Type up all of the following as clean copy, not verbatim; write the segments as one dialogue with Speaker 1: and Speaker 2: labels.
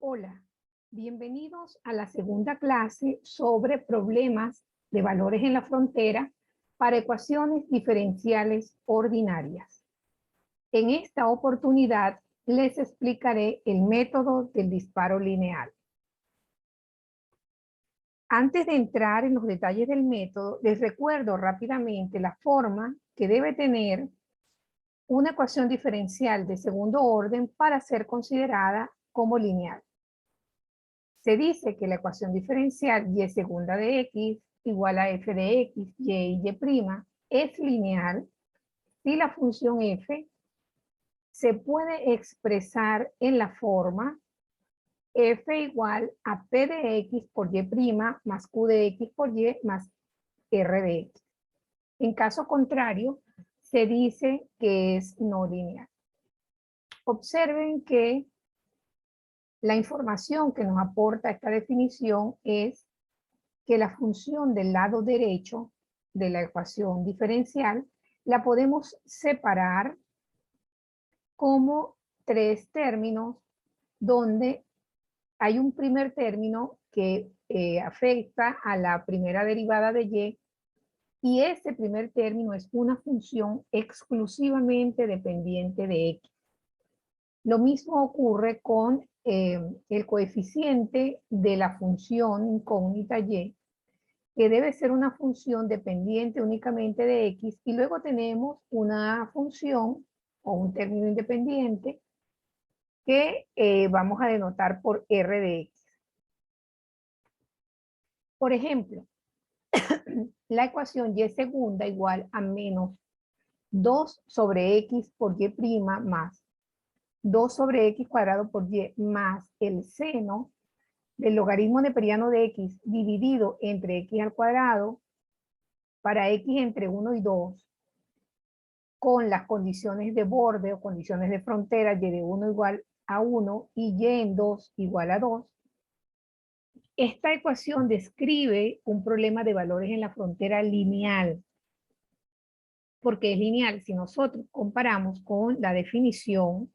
Speaker 1: Hola, bienvenidos a la segunda clase sobre problemas de valores en la frontera para ecuaciones diferenciales ordinarias. En esta oportunidad les explicaré el método del disparo lineal. Antes de entrar en los detalles del método, les recuerdo rápidamente la forma que debe tener una ecuación diferencial de segundo orden para ser considerada como lineal. Se dice que la ecuación diferencial y segunda de x igual a f de x, y y' es lineal si la función f se puede expresar en la forma f igual a p de x por y' más q de x por y más r de x. En caso contrario, se dice que es no lineal. Observen que la información que nos aporta esta definición es que la función del lado derecho de la ecuación diferencial la podemos separar como tres términos donde hay un primer término que afecta a la primera derivada de y ese primer término es una función exclusivamente dependiente de x. Lo mismo ocurre con el coeficiente de la función incógnita y, que debe ser una función dependiente únicamente de x, y luego tenemos una función o un término independiente que vamos a denotar por r de x. Por ejemplo, la ecuación y segunda igual a menos 2 sobre x por y' más 2 sobre x cuadrado por y más el seno del logaritmo neperiano de x dividido entre x al cuadrado para x entre 1 y 2 con las condiciones de borde o condiciones de frontera y de 1 igual a 1 y y en 2 igual a 2. Esta ecuación describe un problema de valores en la frontera lineal. ¿Por qué es lineal? Si nosotros comparamos con la definición,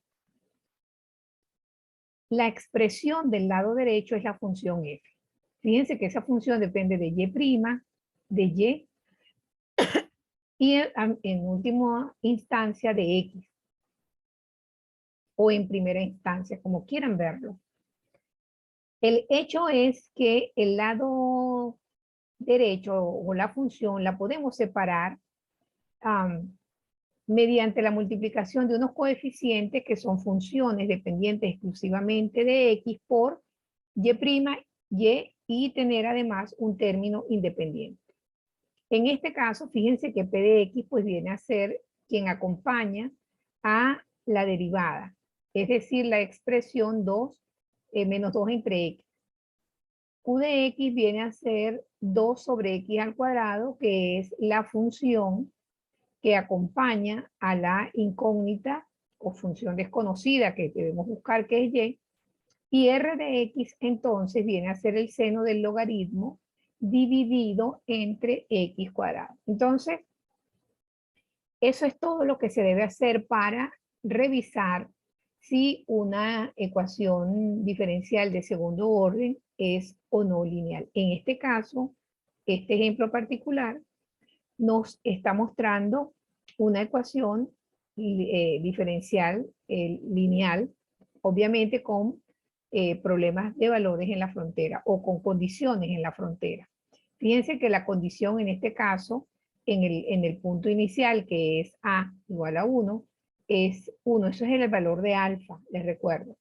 Speaker 1: la expresión del lado derecho es la función f. Fíjense que esa función depende de y', de y en última instancia de x, o en primera instancia, como quieran verlo. El hecho es que el lado derecho o la función la podemos separar mediante la multiplicación de unos coeficientes que son funciones dependientes exclusivamente de x por y, y tener además un término independiente. En este caso, fíjense que p de x pues viene a ser quien acompaña a la derivada, es decir, la expresión 2 menos 2 entre x. Q de x viene a ser 2 sobre x al cuadrado, que es la función que acompaña a la incógnita o función desconocida que debemos buscar, que es y r de x entonces viene a ser el seno del logaritmo dividido entre x cuadrado. Entonces, eso es todo lo que se debe hacer para revisar si una ecuación diferencial de segundo orden es o no lineal. En este caso, este ejemplo particular nos está mostrando una ecuación diferencial lineal, obviamente con problemas de valores en la frontera o con condiciones en la frontera. Fíjense que la condición en este caso, en el punto inicial, que es a igual a 1, es 1. Eso es el valor de alfa, les recuerdo.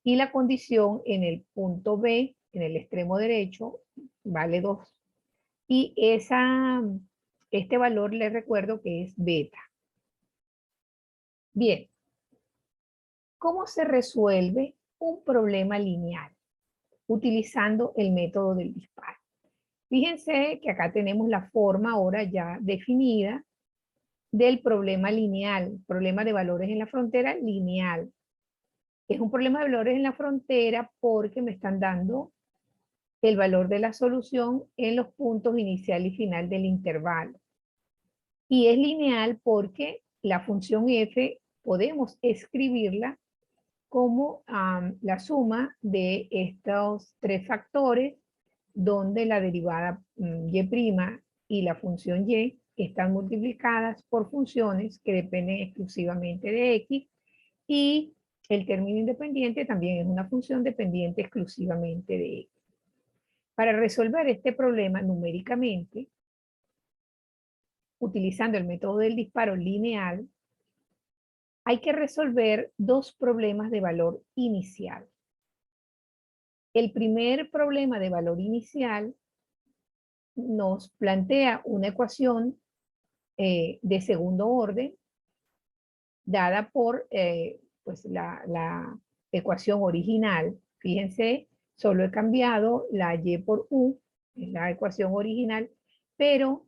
Speaker 1: Y la condición en el punto B, en el extremo derecho, vale 2. Y este valor les recuerdo que es beta. Bien, ¿cómo se resuelve un problema lineal utilizando el método del disparo? Fíjense que acá tenemos la forma ahora ya definida del problema lineal, problema de valores en la frontera lineal. Es un problema de valores en la frontera porque me están dando el valor de la solución en los puntos inicial y final del intervalo. Y es lineal porque la función f podemos escribirla como la suma de estos tres factores, donde la derivada y' y la función y están multiplicadas por funciones que dependen exclusivamente de x, y el término independiente también es una función dependiente exclusivamente de x. Para resolver este problema numéricamente, utilizando el método del disparo lineal, hay que resolver dos problemas de valor inicial. El primer problema de valor inicial nos plantea una ecuación de segundo orden, dada por pues la ecuación original. Fíjense, solo he cambiado la y por u, es la ecuación original, pero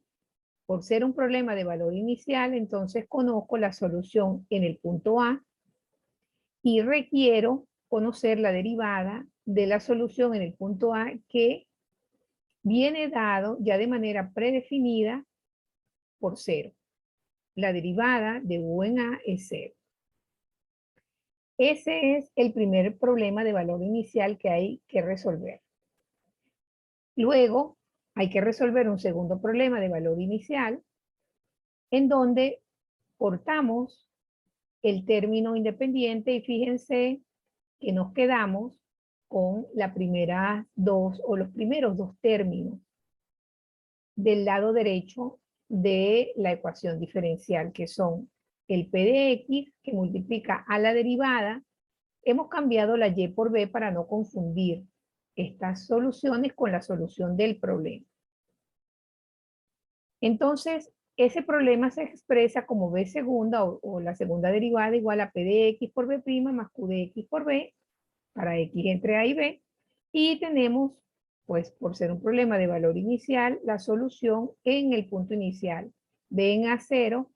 Speaker 1: por ser un problema de valor inicial, entonces conozco la solución en el punto A y requiero conocer la derivada de la solución en el punto A, que viene dado ya de manera predefinida por 0. La derivada de u en A es 0. Ese es el primer problema de valor inicial que hay que resolver. Luego hay que resolver un segundo problema de valor inicial, en donde cortamos el término independiente y fíjense que nos quedamos con la primera dos o los primeros dos términos del lado derecho de la ecuación diferencial, que son el p de x, que multiplica a la derivada. Hemos cambiado la y por b para no confundir estas soluciones con la solución del problema. Entonces, ese problema se expresa como b segunda o la segunda derivada igual a p de x por b' más q de x por b, para x entre a y b, y tenemos, pues por ser un problema de valor inicial, la solución en el punto inicial, b en a 0,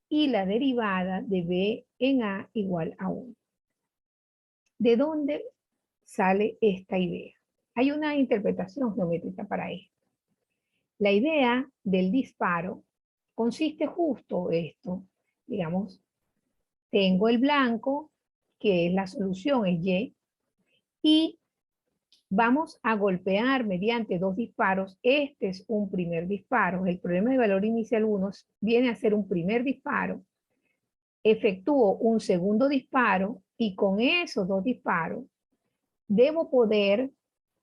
Speaker 1: y la derivada de b en a igual a 1. ¿De dónde sale esta idea? Hay una interpretación geométrica para esto. La idea del disparo consiste justo esto. Digamos, tengo el blanco, que es la solución, es y, y vamos a golpear mediante dos disparos. Este es un primer disparo. El problema de valor inicial 1 viene a ser un primer disparo. Efectúo un segundo disparo y con esos dos disparos debo poder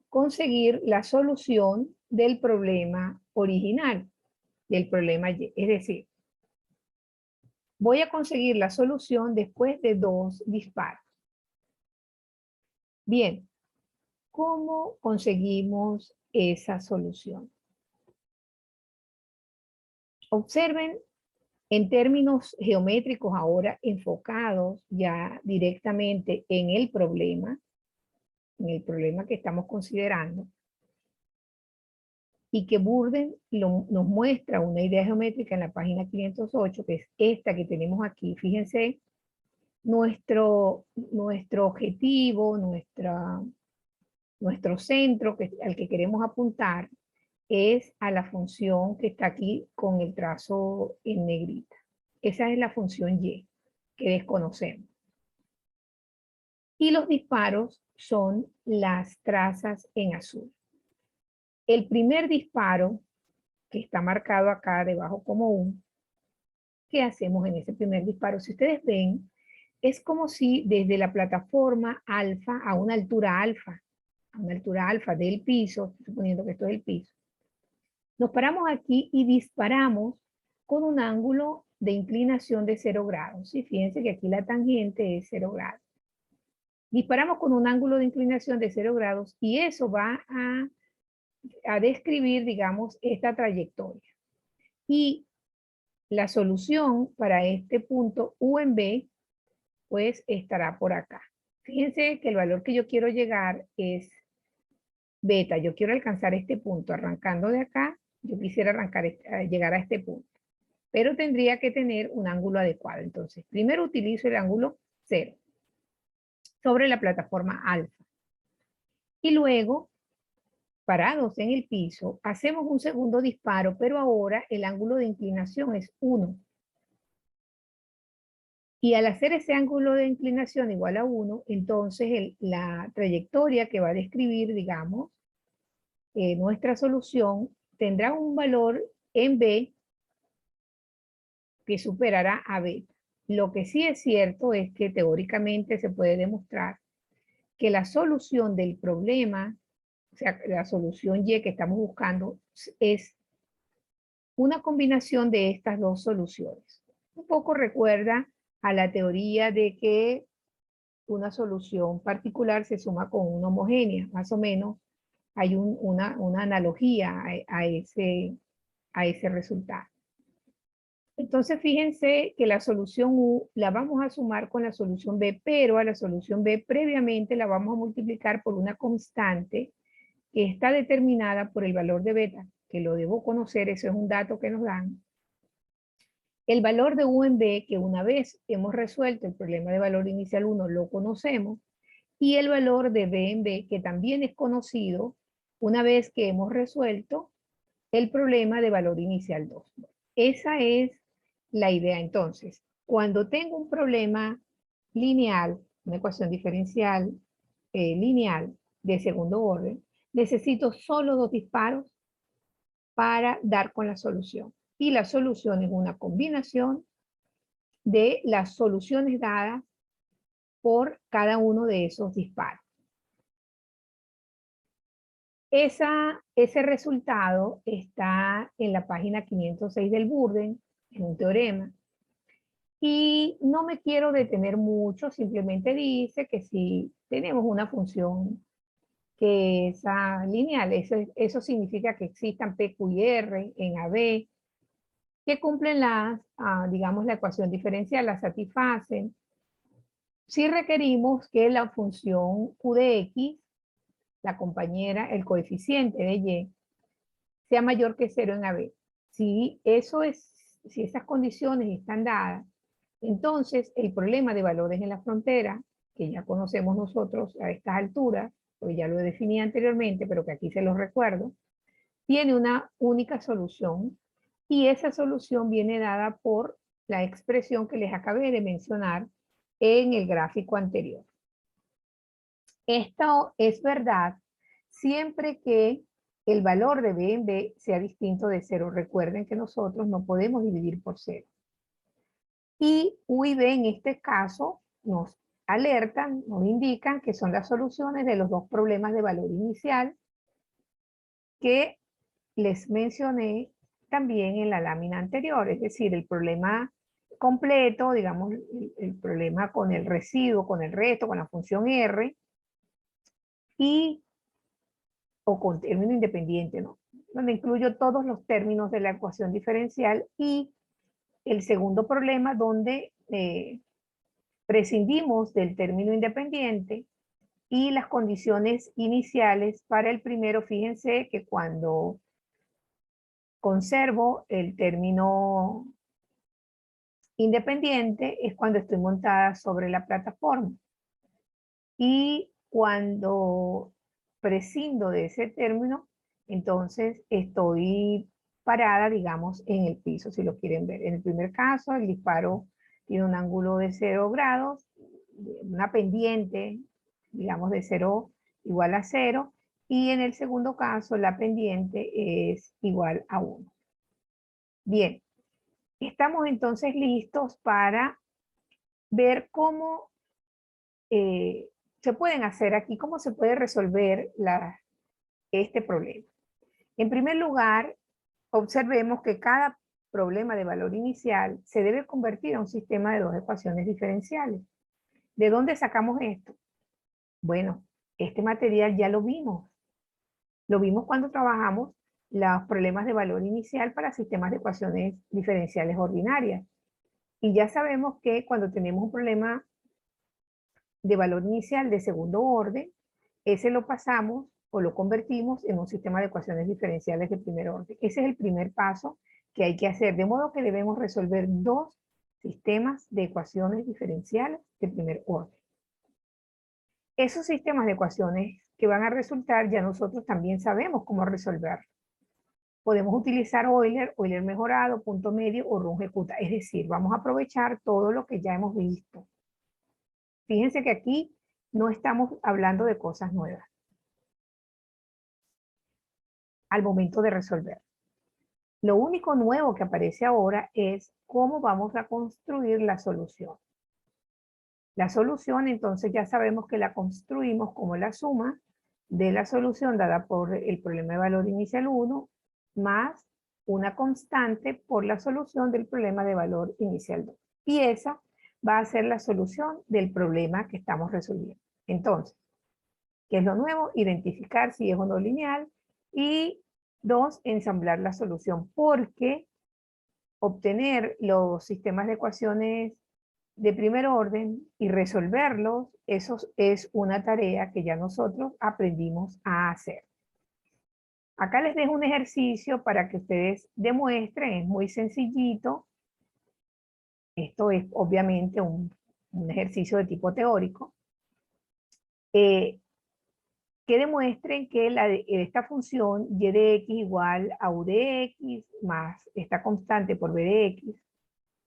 Speaker 1: conseguir la solución del problema original, del problema Y. Es decir, voy a conseguir la solución después de dos disparos. Bien, ¿cómo conseguimos esa solución? Observen en términos geométricos ahora enfocados ya directamente en el problema que estamos considerando, y que Burden nos muestra una idea geométrica en la página 508, que es esta que tenemos aquí. Fíjense, nuestro objetivo, nuestro centro al que queremos apuntar es a la función que está aquí con el trazo en negrita. Esa es la función y, que desconocemos. Y los disparos son las trazas en azul. El primer disparo, que está marcado acá debajo como 1, ¿qué hacemos en ese primer disparo? Si ustedes ven, es como si desde la plataforma alfa a una altura alfa del piso, suponiendo que esto es el piso, nos paramos aquí y disparamos con un ángulo de inclinación de 0 grados. Y fíjense que aquí la tangente es 0 grados. Disparamos con un ángulo de inclinación de 0 grados y eso va a describir, digamos, esta trayectoria. Y la solución para este punto U en B, pues estará por acá. Fíjense que el valor que yo quiero llegar es beta. Yo quiero alcanzar este punto. Arrancando de acá, yo quisiera llegar a este punto. Pero tendría que tener un ángulo adecuado. Entonces, primero utilizo el ángulo 0 sobre la plataforma alfa. Y luego, parados en el piso, hacemos un segundo disparo, pero ahora el ángulo de inclinación es 1. Y al hacer ese ángulo de inclinación igual a 1, entonces la trayectoria que va a describir, digamos, nuestra solución tendrá un valor en B que superará a beta. Lo que sí es cierto es que teóricamente se puede demostrar que la solución del problema, o sea, la solución Y que estamos buscando, es una combinación de estas dos soluciones. Un poco recuerda a la teoría de que una solución particular se suma con una homogénea, más o menos hay una analogía a ese resultado. Entonces fíjense que la solución U la vamos a sumar con la solución B, pero a la solución B previamente la vamos a multiplicar por una constante que está determinada por el valor de beta, que lo debo conocer, eso es un dato que nos dan. El valor de U en B, que una vez hemos resuelto el problema de valor inicial 1, lo conocemos, y el valor de B en B, que también es conocido una vez que hemos resuelto el problema de valor inicial 2. Esa es la idea entonces. Cuando tengo un problema lineal, una ecuación diferencial lineal de segundo orden, necesito solo dos disparos para dar con la solución. Y la solución es una combinación de las soluciones dadas por cada uno de esos disparos. Ese resultado está en la página 506 del Burden, en un teorema. Y no me quiero detener mucho, simplemente dice que si tenemos una función que es lineal, eso significa que existan P, Q y R en AB, que cumplen digamos, la ecuación diferencial, la satisfacen. Si requerimos que la función Q de X, la compañera, el coeficiente de Y, sea mayor que 0 en AB. Si esas condiciones están dadas, entonces el problema de valores en la frontera, que ya conocemos nosotros a estas alturas, porque ya lo definí anteriormente, pero que aquí se los recuerdo, tiene una única solución, y esa solución viene dada por la expresión que les acabé de mencionar en el gráfico anterior. Esto es verdad siempre que el valor de B en B sea distinto de 0. Recuerden que nosotros no podemos dividir por 0. Y U y B en este caso nos alertan, nos indican que son las soluciones de los dos problemas de valor inicial que les mencioné también en la lámina anterior, es decir, el problema completo, digamos, el problema con el residuo, con el resto, con la función R, o con término independiente, ¿no? Donde incluyo todos los términos de la ecuación diferencial, y el segundo problema donde prescindimos del término independiente y las condiciones iniciales para el primero. Fíjense que cuando conservo el término independiente es cuando estoy montada sobre la plataforma, y cuando prescindo de ese término, entonces estoy parada, digamos, en el piso, si lo quieren ver. En el primer caso, el disparo tiene un ángulo de 0 grados, una pendiente, digamos, de 0 igual a 0, y en el segundo caso, la pendiente es igual a 1. Bien, estamos entonces listos para ver cómo se pueden hacer aquí, cómo se puede resolver este problema. En primer lugar, observemos que cada problema de valor inicial se debe convertir a un sistema de dos ecuaciones diferenciales. ¿De dónde sacamos esto? Bueno, este material ya lo vimos. Lo vimos cuando trabajamos los problemas de valor inicial para sistemas de ecuaciones diferenciales ordinarias. Y ya sabemos que cuando tenemos un problema de valor inicial de segundo orden, ese lo pasamos o lo convertimos en un sistema de ecuaciones diferenciales de primer orden. Ese es el primer paso que hay que hacer, de modo que debemos resolver dos sistemas de ecuaciones diferenciales de primer orden. Esos sistemas de ecuaciones que van a resultar, ya nosotros también sabemos cómo resolverlos. Podemos utilizar Euler, Euler mejorado, punto medio o Runge-Kutta. Es decir, vamos a aprovechar todo lo que ya hemos visto. Fíjense que aquí no estamos hablando de cosas nuevas al momento de resolver. Lo único nuevo que aparece ahora es cómo vamos a construir la solución. La solución, entonces, ya sabemos que la construimos como la suma de la solución dada por el problema de valor inicial 1 más una constante por la solución del problema de valor inicial 2. Y esa va a ser la solución del problema que estamos resolviendo. Entonces, ¿qué es lo nuevo? Identificar si es o no lineal. Y 2, ensamblar la solución, porque obtener los sistemas de ecuaciones de primer orden y resolverlos, eso es una tarea que ya nosotros aprendimos a hacer. Acá les dejo un ejercicio para que ustedes demuestren, es muy sencillito. Esto es obviamente un ejercicio de tipo teórico. Que demuestren que esta función y de x igual a u de x más esta constante por b de x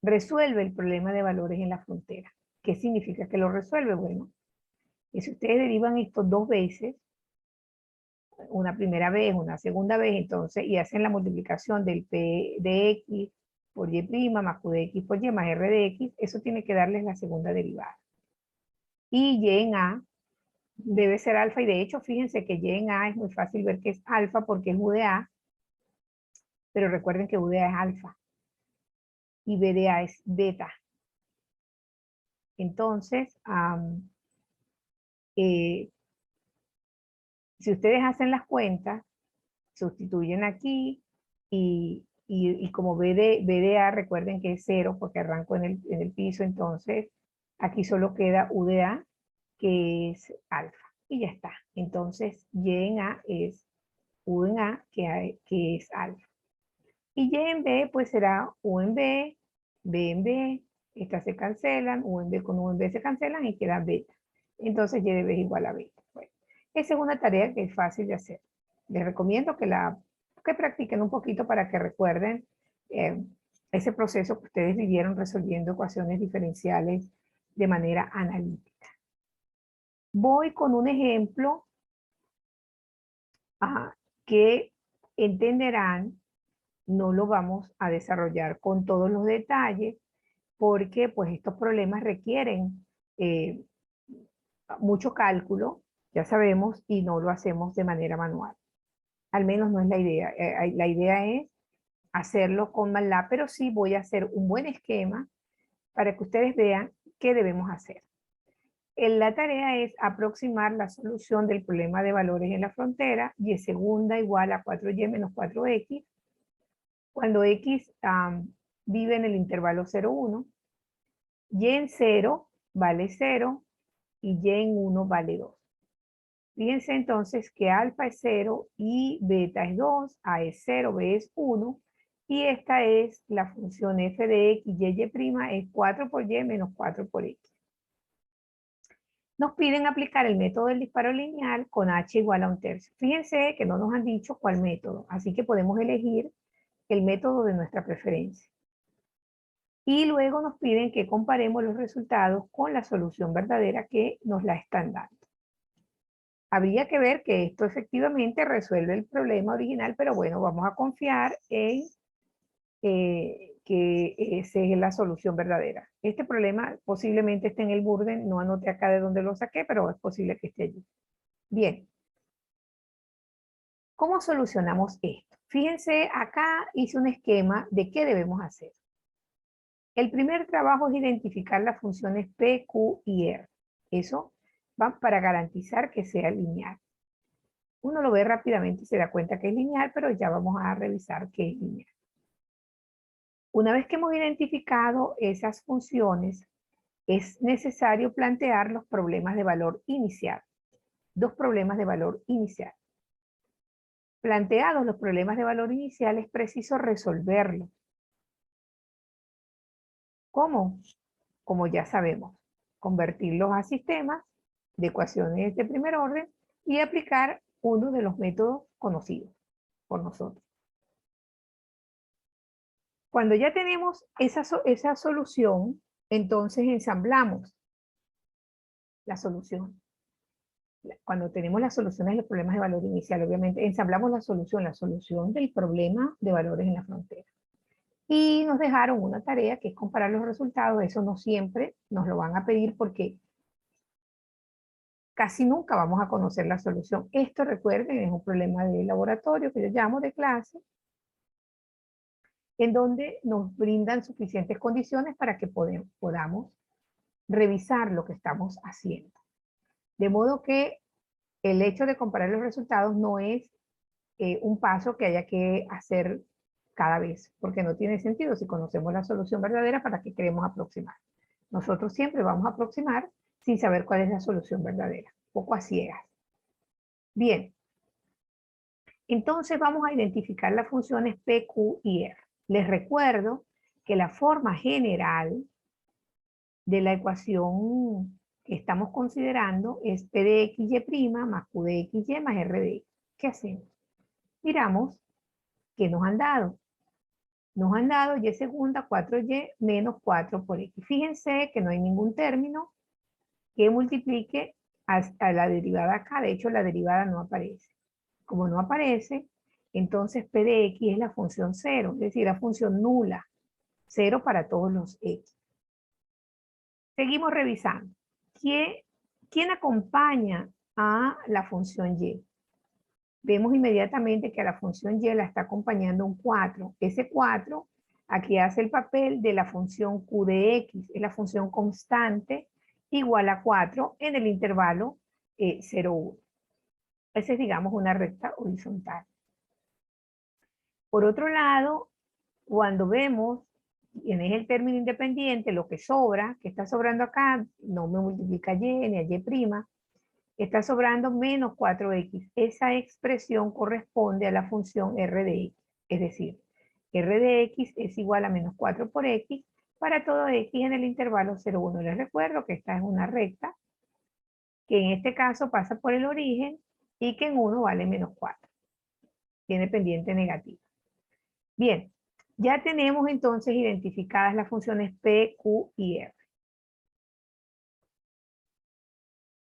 Speaker 1: resuelve el problema de valores en la frontera. ¿Qué significa que lo resuelve? Bueno, que si ustedes derivan esto dos veces, una primera vez, una segunda vez, entonces, y hacen la multiplicación del p de x por y' más q de x por y más r de x, eso tiene que darles la segunda derivada. Y y en a debe ser alfa, y de hecho, fíjense que y en a es muy fácil ver que es alfa porque es u de a, pero recuerden que u de a es alfa, y b de a es beta. Entonces, si ustedes hacen las cuentas, sustituyen aquí, y como b de a, recuerden que es 0 porque arranco en el piso, entonces aquí solo queda u de a, que es alfa, y ya está. Entonces, y en a es u en a, que es alfa. Y y en b, pues será u en b en b, estas se cancelan, u en b con u en b se cancelan y queda beta. Entonces y de b es igual a beta. Bueno, esa es una tarea que es fácil de hacer. Les recomiendo que practiquen un poquito para que recuerden ese proceso que ustedes vivieron resolviendo ecuaciones diferenciales de manera analítica. Voy con un ejemplo que entenderán. No lo vamos a desarrollar con todos los detalles porque pues estos problemas requieren mucho cálculo, ya sabemos, y no lo hacemos de manera manual. Al menos no es la idea. La idea es hacerlo con MATLAB, pero sí voy a hacer un buen esquema para que ustedes vean qué debemos hacer. La tarea es aproximar la solución del problema de valores en la frontera, y segunda igual a 4y menos 4x, cuando x vive en el intervalo 0, 1, y en 0 vale 0 y y en 1 vale 2. Fíjense entonces que alfa es 0 y beta es 2, a es 0, b es 1, y esta es la función f de x, y es 4 por y menos 4 por x. Nos piden aplicar el método del disparo lineal con h igual a 1/3. Fíjense que no nos han dicho cuál método, así que podemos elegir el método de nuestra preferencia. Y luego nos piden que comparemos los resultados con la solución verdadera que nos la están dando. Habría que ver que esto efectivamente resuelve el problema original, pero bueno, vamos a confiar en que esa es la solución verdadera. Este problema posiblemente esté en el Burden, no anoté acá de dónde lo saqué, pero es posible que esté allí. Bien. ¿Cómo solucionamos esto? Fíjense, acá hice un esquema de qué debemos hacer. El primer trabajo es identificar las funciones P, Q y R. Eso va para garantizar que sea lineal. Uno lo ve rápidamente y se da cuenta que es lineal, pero ya vamos a revisar qué es lineal. Una vez que hemos identificado esas funciones, es necesario plantear los problemas de valor inicial. Dos problemas de valor inicial. Planteados los problemas de valor inicial, es preciso resolverlos. ¿Cómo? Como ya sabemos, convertirlos a sistemas de ecuaciones de primer orden y aplicar uno de los métodos conocidos por nosotros. Cuando ya tenemos esa solución, entonces ensamblamos la solución. Cuando tenemos las soluciones de los problemas de valor inicial, obviamente ensamblamos la solución del problema de valores en la frontera. Y nos dejaron una tarea que es comparar los resultados. Eso no siempre nos lo van a pedir porque casi nunca vamos a conocer la solución. Esto, recuerden, es un problema de laboratorio que yo llamo de clase, en donde nos brindan suficientes condiciones para que podamos revisar lo que estamos haciendo. De modo que el hecho de comparar los resultados no es un paso que haya que hacer cada vez, porque no tiene sentido si conocemos la solución verdadera para qué queremos aproximar. Nosotros siempre vamos a aproximar sin saber cuál es la solución verdadera, poco a ciegas. Bien, entonces vamos a identificar las funciones P, Q y R. Les recuerdo que la forma general de la ecuación que estamos considerando es P de XY más Q de XY más R de X. ¿Qué hacemos? Miramos qué nos han dado. Nos han dado y segunda 4y menos 4 por x. Fíjense que no hay ningún término que multiplique a la derivada acá. De hecho, la derivada no aparece. Como no aparece, entonces P de x es la función 0, es decir, la función nula. 0 para todos los x. Seguimos revisando. ¿Quién acompaña a la función y? Vemos inmediatamente que a la función y la está acompañando un 4. Ese 4 aquí hace el papel de la función q de x, es la función constante igual a 4 en el intervalo 0, 1. Esa es, digamos, una recta horizontal. Por otro lado, cuando vemos quién es el término independiente, lo que sobra, que está sobrando acá, no me multiplica y ni a y', está sobrando menos 4x. Esa expresión corresponde a la función r de x. Es decir, r de x es igual a menos 4 por x para todo x en el intervalo 0, 1. Les recuerdo que esta es una recta que en este caso pasa por el origen y que en 1 vale menos 4. Tiene pendiente negativa. Bien, ya tenemos entonces identificadas las funciones P, Q y R.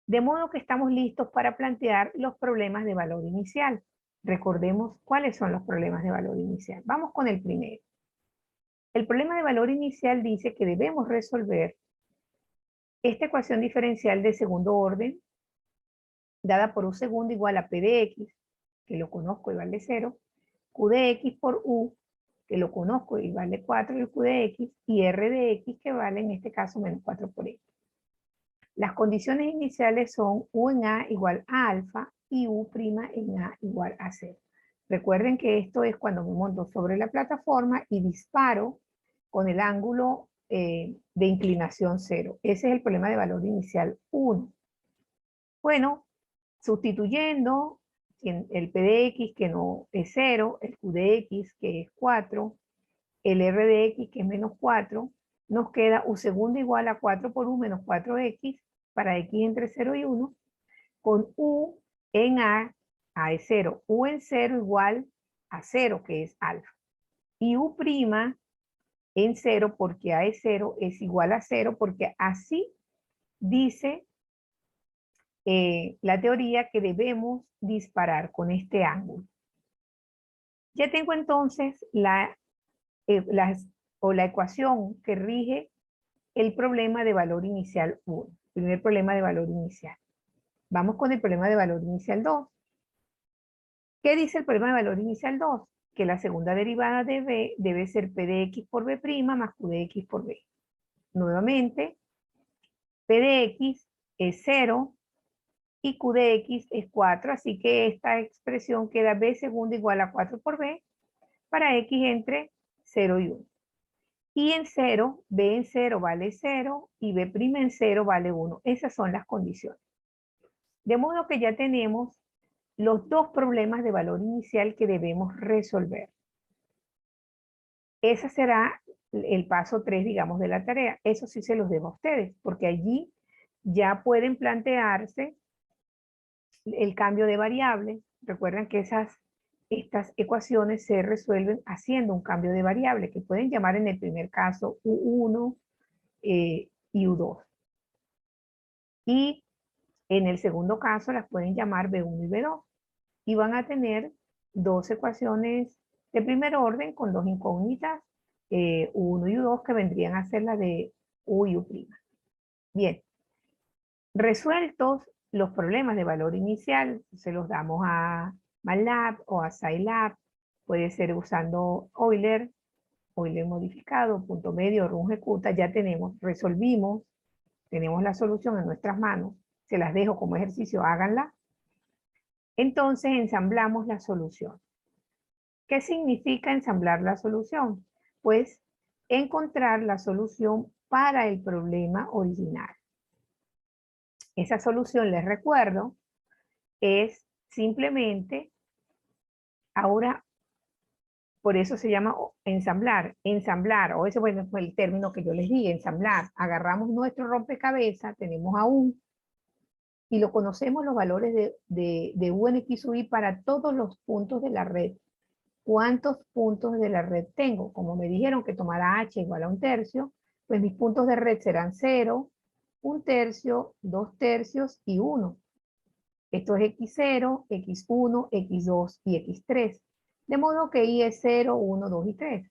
Speaker 1: De modo que estamos listos para plantear los problemas de valor inicial. Recordemos cuáles son los problemas de valor inicial. Vamos con el primero. El problema de valor inicial dice que debemos resolver esta ecuación diferencial de segundo orden, dada por u segundo igual a P de X, que lo conozco y vale 0, Q de X por U, que lo conozco y vale 4, el Q de X, y R de X, que vale en este caso menos 4 por X. Las condiciones iniciales son U en A igual a alfa y U' en A igual a 0. Recuerden que esto es cuando me monto sobre la plataforma y disparo con el ángulo de inclinación 0. Ese es el problema de valor inicial 1. Bueno, sustituyendo el P de X, que no es 0, el Q de X, que es 4, el R de X, que es menos 4, nos queda U segundo igual a 4 por U menos 4X para X entre 0 y 1, con U en A es 0. U en 0 igual a 0, que es alfa. Y U' en 0, porque A es 0, es igual a 0, porque así dice la teoría que debemos disparar con este ángulo. Ya tengo entonces la ecuación que rige el problema de valor inicial 1, primer problema de valor inicial. Vamos con el problema de valor inicial 2. ¿Qué dice el problema de valor inicial 2? Que la segunda derivada de b debe ser p de x por b' más q de x por b. Nuevamente, p de x es 0 y q de x es 4, así que esta expresión queda b segunda igual a 4 por b para x entre 0 y 1. Y en 0, b en 0 vale 0 y b' en 0 vale 1. Esas son las condiciones. De modo que ya tenemos los dos problemas de valor inicial que debemos resolver. Ese será el paso 3, digamos, de la tarea. Eso sí se los debo a ustedes, porque allí ya pueden plantearse el cambio de variables. Recuerden que esas estas ecuaciones se resuelven haciendo un cambio de variable que pueden llamar en el primer caso U1 y U2. Y en el segundo caso las pueden llamar B1 y B2. Y van a tener dos ecuaciones de primer orden con dos incógnitas, U1 y U2, que vendrían a ser las de U y U'. Bien, resueltos los problemas de valor inicial, se los damos a MATLAB o a Scilab, puede ser usando Euler modificado, punto medio, Runge-Kutta, ya resolvimos, tenemos la solución en nuestras manos, se las dejo como ejercicio, háganla. Entonces ensamblamos la solución. ¿Qué significa ensamblar la solución? Pues encontrar la solución para el problema original. Esa solución, les recuerdo, es simplemente, ahora, por eso se llama ensamblar, o ese bueno, fue el término que yo les di, ensamblar. Agarramos nuestro rompecabezas, tenemos a U, y lo conocemos los valores de U en X, Y para todos los puntos de la red. ¿Cuántos puntos de la red tengo? Como me dijeron que tomara H igual a 1/3, pues mis puntos de red serán 0, 1/3, 2/3 y 1. Esto es X0, X1, X2 y X3. De modo que Y es 0, 1, 2 y 3.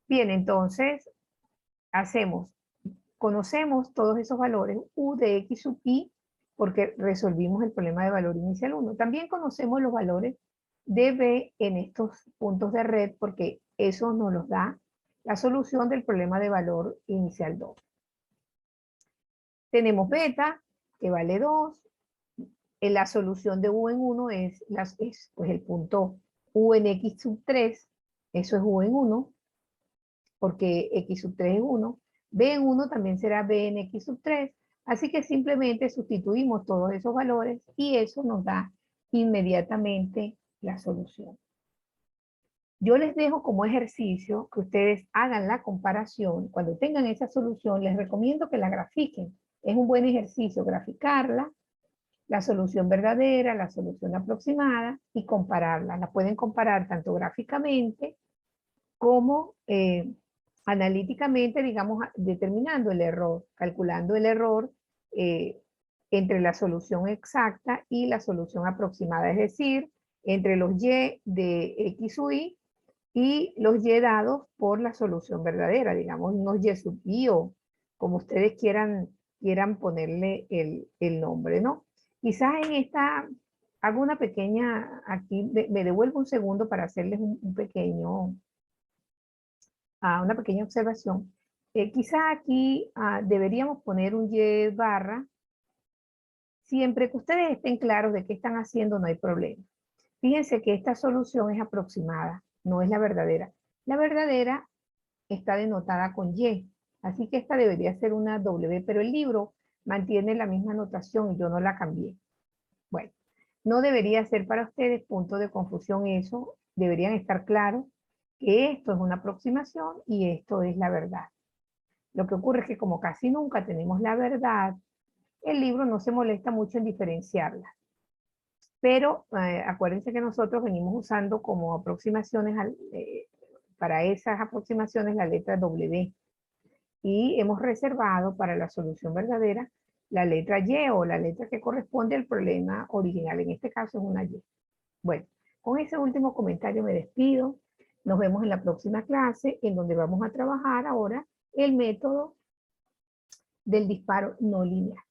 Speaker 1: Bien, entonces conocemos todos esos valores U de X sub I, porque resolvimos el problema de valor inicial 1. También conocemos los valores de B en estos puntos de red, porque eso nos los da la solución del problema de valor inicial 2. Tenemos beta, que vale 2. La solución de U en 1 es pues el punto U en X sub 3. Eso es U en 1, porque X sub 3 es 1. B en 1 también será B en X sub 3. Así que simplemente sustituimos todos esos valores y eso nos da inmediatamente la solución. Yo les dejo como ejercicio que ustedes hagan la comparación. Cuando tengan esa solución, les recomiendo que la grafiquen. Es un buen ejercicio graficarla, la solución verdadera, la solución aproximada y compararla. La pueden comparar tanto gráficamente como analíticamente, digamos, determinando el error, calculando el error entre la solución exacta y la solución aproximada, es decir, entre los Y de X u y los Y dados por la solución verdadera, digamos, unos Y sub I o como ustedes quieran ponerle el nombre, ¿no? Quizás en esta, hago una pequeña, aquí me devuelvo un segundo para hacerles una pequeña observación. Quizás aquí deberíamos poner un Y barra. Siempre que ustedes estén claros de qué están haciendo, no hay problema. Fíjense que esta solución es aproximada, no es la verdadera. La verdadera está denotada con Y, así que esta debería ser una W, pero el libro mantiene la misma notación y yo no la cambié. Bueno, no debería ser para ustedes punto de confusión eso, deberían estar claros que esto es una aproximación y esto es la verdad. Lo que ocurre es que como casi nunca tenemos la verdad, el libro no se molesta mucho en diferenciarla. Pero acuérdense que nosotros venimos usando como aproximaciones, para esas aproximaciones la letra W. Y hemos reservado para la solución verdadera la letra Y o la letra que corresponde al problema original. En este caso es una Y. Bueno, con ese último comentario me despido. Nos vemos en la próxima clase en donde vamos a trabajar ahora el método del disparo no lineal.